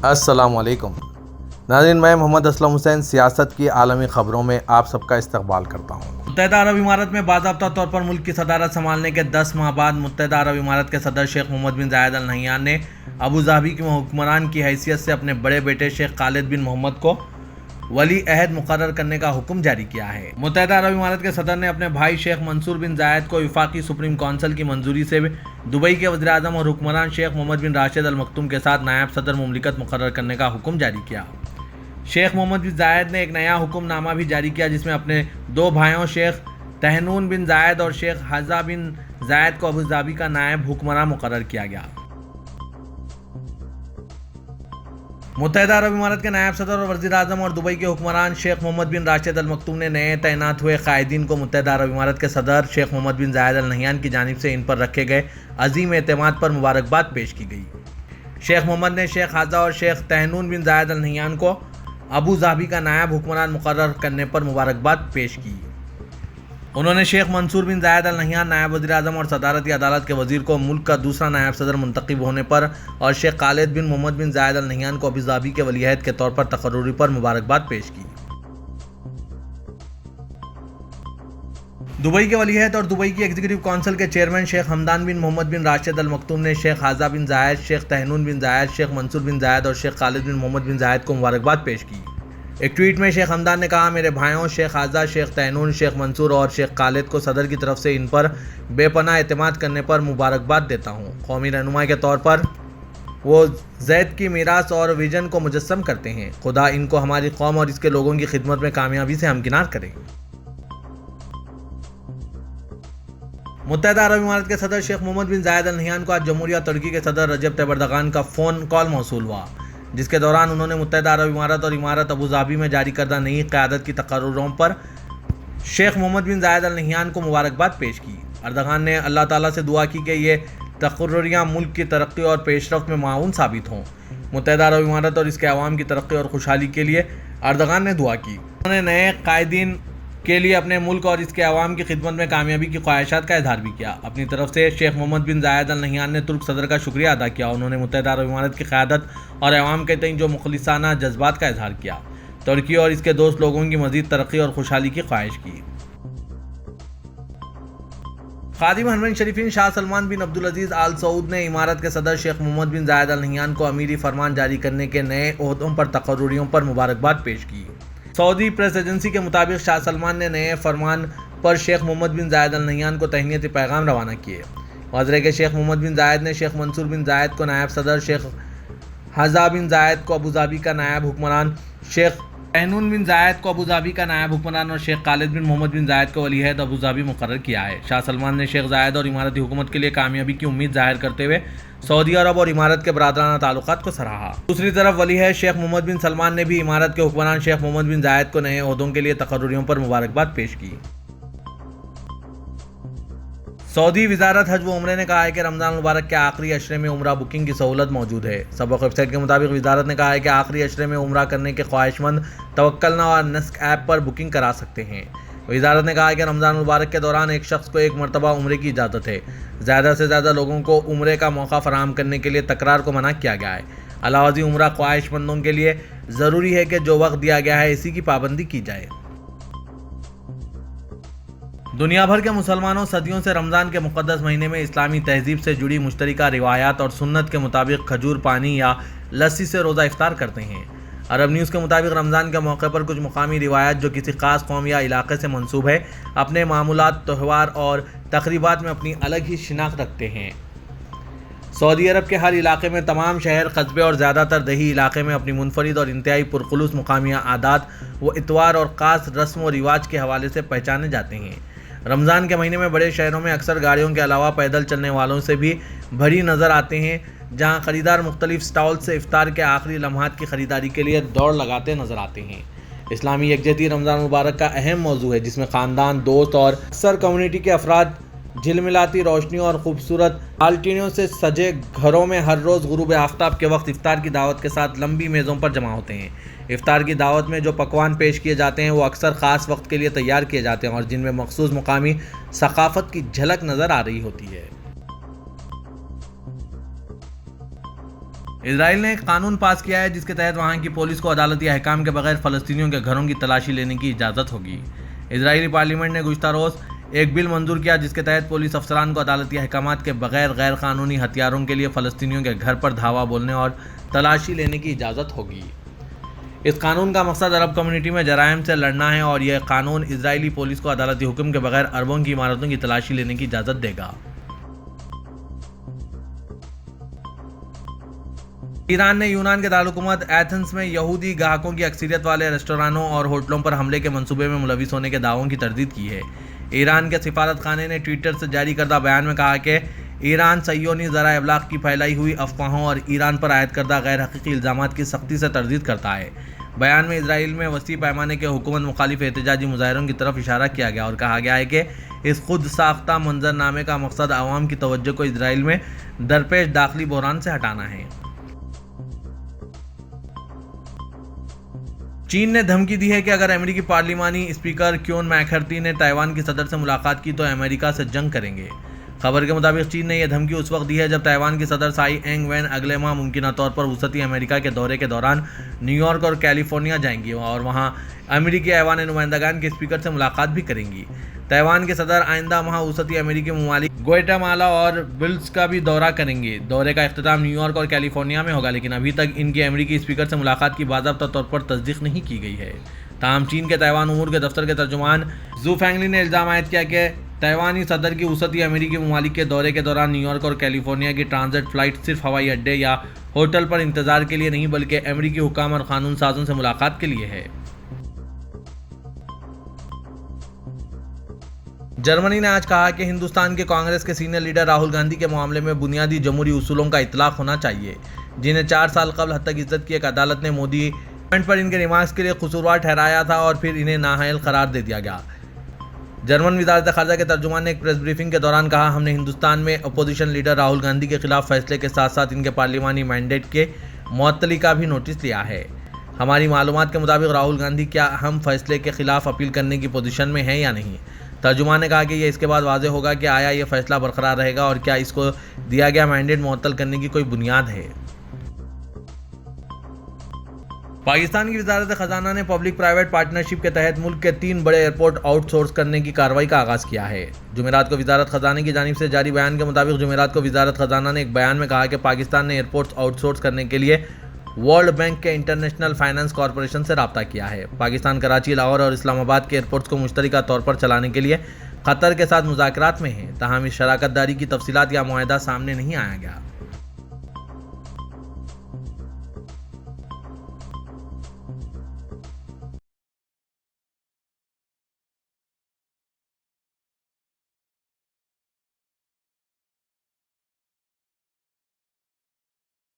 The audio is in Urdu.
السلام علیکم ناظرین، میں محمد اسلم حسین سیاست کی عالمی خبروں میں آپ سب کا استقبال کرتا ہوں۔ متحدہ عرب امارات میں باضابطہ طور پر ملک کی صدارت سنبھالنے کے 10 ماہ بعد متحدہ عرب امارات کے صدر شیخ محمد بن زاید ال نہیان نے ابوظہبی کے حکمران کی حیثیت سے اپنے بڑے بیٹے شیخ خالد بن محمد کو ولی عہد مقرر کرنے کا حکم جاری کیا ہے۔ متحدہ عرب امارات کے صدر نے اپنے بھائی شیخ منصور بن زاید کو وفاقی سپریم کونسل کی منظوری سے دبئی کے وزیر اعظم اور حکمران شیخ محمد بن راشد ال مکتوم کے ساتھ نائب صدر مملکت مقرر کرنے کا حکم جاری کیا۔ شیخ محمد بن زاید نے ایک نیا حکم نامہ بھی جاری کیا جس میں اپنے دو بھائیوں شیخ تہنون بن زاید اور شیخ حمزہ بن زاید کو ابوظہبی کا نائب حکمراں مقرر کیا گیا۔ متحدہ عرب امارات کے نائب صدر اور وزیر اعظم اور دبئی کے حکمران شیخ محمد بن راشد ال مکتوم نے نئے تعینات ہوئے قائدین کو متحدہ عرب امارات کے صدر شیخ محمد بن زاید ال نہیان کی جانب سے ان پر رکھے گئے عظیم اعتماد پر مبارکباد پیش کی گئی۔ شیخ محمد نے شیخ حمزہ اور شیخ تہنون بن زاید ال نہیان کو ابوظہبی کا نائب حکمران مقرر کرنے پر مبارکباد پیش کی۔ انہوں نے شیخ منصور بن زاید ال نہیان نائب وزیر اعظم اور صدارتی عدالت کے وزیر کو ملک کا دوسرا نائب صدر منتخب ہونے پر اور شیخ خالد بن محمد بن زاید ال نہیان کو ابوظہبی کے ولی عہد کے طور پر تقرری پر مبارکباد پیش کی۔ دبئی کے ولی عہد اور دبئی کی ایگزیکٹو کونسل کے چیئرمین شیخ حمدان بن محمد بن راشد ال مکتوم نے شیخ حمزہ بن زاید، شیخ تہنون بن زاید، شیخ منصور بن زاید اور شیخ خالد بن محمد بن زاید کو مبارکباد پیش کی۔ ایک ٹویٹ میں شیخ حمدان نے کہا، میرے بھائیوں شیخ حمزہ، شیخ تہنون، شیخ منصور اور شیخ خالد کو صدر کی طرف سے ان پر بے پناہ اعتماد کرنے پر مبارکباد دیتا ہوں۔ قومی رہنما کے طور پر وہ زید کی میراث اور ویژن کو مجسم کرتے ہیں۔ خدا ان کو ہماری قوم اور اس کے لوگوں کی خدمت میں کامیابی سے ہمکنار کرے۔ متحدہ عرب امارات کے صدر شیخ محمد بن زاید ال نہیان کو آج جمہوریہ ترکی کے صدر رجب طیب اردغان کا فون کال موصول ہوا، جس کے دوران انہوں نے متحدہ عرب امارات اور امارت ابوظہبی میں جاری کردہ نئی قیادت کی تقرروں پر شیخ محمد بن زاید ال نہیان کو مبارکباد پیش کی۔ اردغان نے اللہ تعالیٰ سے دعا کی کہ یہ تقرریاں ملک کی ترقی اور پیش رفت میں معاون ثابت ہوں۔ متحدہ عرب امارات اور اس کے عوام کی ترقی اور خوشحالی کے لیے اردغان نے دعا کی۔ انہوں نے نئے قائدین کے لیے اپنے ملک اور اس کے عوام کی خدمت میں کامیابی کی خواہشات کا اظہار بھی کیا۔ اپنی طرف سے شیخ محمد بن زاید ال نہیان نے ترک صدر کا شکریہ ادا کیا۔ انہوں نے متحدہ عرب امارات کی قیادت اور عوام کے تئیں جو مخلصانہ جذبات کا اظہار کیا، ترکی اور اس کے دوست لوگوں کی مزید ترقی اور خوشحالی کی خواہش کی۔ خادم حرمین شریفین شاہ سلمان بن عبدالعزیز آل سعود نے امارت کے صدر شیخ محمد بن زاید ال نہیان کو امیری فرمان جاری کرنے کے نئے عہدوں پر تقرریوں پر مبارکباد پیش کی۔ سعودی پریس ایجنسی کے مطابق شاہ سلمان نے نئے فرمان پر شیخ محمد بن زاید ال نہیان کو تہنیتی پیغام روانہ کیے۔ واضح ہے کہ شیخ محمد بن زاید نے شیخ منصور بن زاید کو نائب صدر، شیخ حمزہ بن زاید کو ابوظہبی کا نائب حکمران، شیخ تہنون بن زاید کو ابوظہبی کا نائب حکمران اور شیخ خالد بن محمد بن زاید کو ولی عہد ابوظہبی مقرر کیا ہے۔ شاہ سلمان نے شیخ زاید اور امارتی حکومت کے لیے کامیابی کی امید ظاہر کرتے ہوئے سعودی عرب اور امارت کے برادرانہ تعلقات کو سراہا۔ دوسری طرف ولی عہد شیخ محمد بن سلمان نے بھی امارت کے حکمران شیخ محمد بن زاید کو نئے عہدوں کے لیے تقرریوں پر مبارکباد پیش کی۔ سعودی وزارت حج و عمرے نے کہا ہے کہ رمضان المبارک کے آخری عشرے میں عمرہ بکنگ کی سہولت موجود ہے۔ سبق ویب سائٹ کے مطابق وزارت نے کہا ہے کہ آخری عشرے میں عمرہ کرنے کے خواہش مند توکلنا اور نسک ایپ پر بکنگ کرا سکتے ہیں۔ وزارت نے کہا ہے کہ رمضان المبارک کے دوران ایک شخص کو ایک مرتبہ عمرے کی اجازت ہے۔ زیادہ سے زیادہ لوگوں کو عمرے کا موقع فراہم کرنے کے لیے تکرار کو منع کیا گیا ہے۔ علاوہ ازیں عمرہ خواہش مندوں کے لیے ضروری ہے کہ جو وقت دیا گیا ہے اسی کی پابندی کی جائے۔ دنیا بھر کے مسلمانوں صدیوں سے رمضان کے مقدس مہینے میں اسلامی تہذیب سے جڑی مشترکہ روایات اور سنت کے مطابق کھجور پانی یا لسی سے روزہ افطار کرتے ہیں۔ عرب نیوز کے مطابق رمضان کے موقع پر کچھ مقامی روایات جو کسی خاص قوم یا علاقے سے منسوب ہے اپنے معمولات، تہوار اور تقریبات میں اپنی الگ ہی شناخت رکھتے ہیں۔ سعودی عرب کے ہر علاقے میں تمام شہر، قصبے اور زیادہ تر دیہی علاقے میں اپنی منفرد اور انتہائی پرخلوص مقامی عادات و اتوار اور خاص رسم و رواج کے حوالے سے پہچانے جاتے ہیں۔ رمضان کے مہینے میں بڑے شہروں میں اکثر گاڑیوں کے علاوہ پیدل چلنے والوں سے بھی بھری نظر آتے ہیں، جہاں خریدار مختلف سٹال سے افطار کے آخری لمحات کی خریداری کے لیے دوڑ لگاتے نظر آتے ہیں۔ اسلامی یکجہتی رمضان مبارک کا اہم موضوع ہے، جس میں خاندان، دوست اور اکثر کمیونٹی کے افراد جھلملاتی روشنیوں اور خوبصورت بالٹینوں سے سجے گھروں میں ہر روز غروب آفتاب کے وقت افطار کی دعوت کے ساتھ لمبی میزوں پر جمع ہوتے ہیں۔ افطار کی دعوت میں جو پکوان پیش کیے جاتے ہیں وہ اکثر خاص وقت کے لیے تیار کیے جاتے ہیں اور جن میں مخصوص مقامی ثقافت کی جھلک نظر آ رہی ہوتی ہے۔ اسرائیل نے ایک قانون پاس کیا ہے جس کے تحت وہاں کی پولیس کو عدالتی احکام کے بغیر فلسطینیوں کے گھروں کی تلاشی لینے کی اجازت ہوگی۔ اسرائیلی پارلیمنٹ نے گزشتہ روز ایک بل منظور کیا جس کے تحت پولیس افسران کو عدالتی احکامات کے بغیر غیر قانونی ہتھیاروں کے لیے فلسطینیوں کے گھر پر دھاوا بولنے اور تلاشی لینے کی اجازت ہوگی۔ اس قانون کا مقصد عرب کمیونٹی میں جرائم سے لڑنا ہے اور یہ قانون اسرائیلی پولیس کو عدالتی حکم کے بغیر اربوں کی عمارتوں کی تلاشی لینے کی اجازت دے گا۔ ایران نے یونان کے دارالحکومت ایتھنز میں یہودی گاہکوں کی اکثریت والے ریستورانوں اور ہوٹلوں پر حملے کے منصوبے میں ملوث ہونے کے دعووں کی تردید کی ہے۔ ایران کے سفارت خانے نے ٹویٹر سے جاری کردہ بیان میں کہا کہ ایران صہیونی ذرائع ابلاغ کی پھیلائی ہوئی افواہوں اور ایران پر عائد کردہ غیر حقیقی الزامات کی سختی سے تردید کرتا ہے۔ بیان میں اسرائیل میں وسیع پیمانے کے حکومت مخالف احتجاجی مظاہروں کی طرف اشارہ کیا گیا اور کہا گیا ہے کہ اس خود ساختہ منظرنامے کا مقصد عوام کی توجہ کو اسرائیل میں درپیش داخلی بحران سے ہٹانا ہے۔ چین نے دھمکی دی ہے کہ اگر امریکی پارلیمانی اسپیکر کیون میکارتھی نے تائیوان کی صدر سے ملاقات کی تو امریکہ سے جنگ کریں گے۔ خبر کے مطابق چین نے یہ دھمکی اس وقت دی ہے جب تائیوان کی صدر سائی اینگ وین اگلے ماہ ممکنہ طور پر وسطی امریکہ کے دورے کے دوران نیو یارک اور کیلیفورنیا جائیں گی اور وہاں امریکی ایوان نمائندگان کے اسپیکر سے ملاقات بھی کریں گی۔ تائیوان کے صدر آئندہ ماہ وسطی امریکی ممالک گوئٹامالا اور بیلیز کا بھی دورہ کریں گے۔ دورے کا اختتام نیو یارک اور کیلیفورنیا میں ہوگا لیکن ابھی تک ان کی امریکی اسپیکر سے ملاقات کی باضابطہ طور پر تصدیق نہیں کی گئی ہے۔ تاہم چین کے تائیوان امور کے دفتر کے ترجمان زو فینگلی نے الزام عائد کیا کہ تائیوانی صدر کی وسطی امریکی ممالک کے دورے کے دوران نیو یارک اور کیلیفورنیا کی ٹرانزٹ فلائٹ صرف ہوائی اڈے یا ہوٹل پر انتظار کے لیے نہیں بلکہ امریکی حکام اور قانون سازوں سے ملاقات کے لیے ہے۔ جرمنی نے آج کہا کہ ہندوستان کے کانگریس کے سینئر لیڈر راہل گاندھی کے معاملے میں بنیادی جمہوری اصولوں کا اطلاق ہونا چاہیے جنہیں 4 سال قبل حد تک عزت کی ایک عدالت نے مودی پر ان کے ریمارکس کے لیے قصوروار ٹھہرایا تھا اور پھر انہیں نااہل قرار دے دیا گیا۔ جرمن وزارت خارجہ کے ترجمان نے ایک پریس بریفنگ کے دوران کہا ہم نے ہندوستان میں اپوزیشن لیڈر راہل گاندھی کے خلاف فیصلے کے ساتھ ساتھ ان کے پارلیمانی مینڈیٹ کے معطلی کا بھی نوٹس لیا ہے۔ ہماری معلومات کے مطابق راہل گاندھی کیا اہم فیصلے کے خلاف اپیل کرنے کی پوزیشن میں ہیں یا نہیں۔ ترجمان نے کہا کہ یہ اس کے بعد واضح ہوگا کہ آیا یہ فیصلہ برقرار رہے گا اور کیا اس کو دیا گیا مینڈیٹ معطل کرنے کی کوئی بنیاد ہے۔ پاکستان کی وزارت خزانہ نے پبلک پرائیویٹ پارٹنرشپ کے تحت ملک کے 3 بڑے ایئرپورٹ آؤٹ سورس کرنے کی کارروائی کا آغاز کیا ہے۔ جمعرات کو وزارت خزانہ کی جانب سے جاری بیان کے مطابق جمعرات کو وزارت خزانہ نے ایک بیان میں کہا کہ پاکستان نے ایئرپورٹس آؤٹ سورس کرنے کے لیے ورلڈ بینک کے انٹرنیشنل فائنانس کارپوریشن سے رابطہ کیا ہے۔ پاکستان کراچی، لاہور اور اسلام آباد کے ایئرپورٹس کو مشترکہ طور پر چلانے کے لیے قطر کے ساتھ مذاکرات میں ہے، تاہم اس شراکت داری کی تفصیلات یا معاہدہ سامنے نہیں آیا گیا۔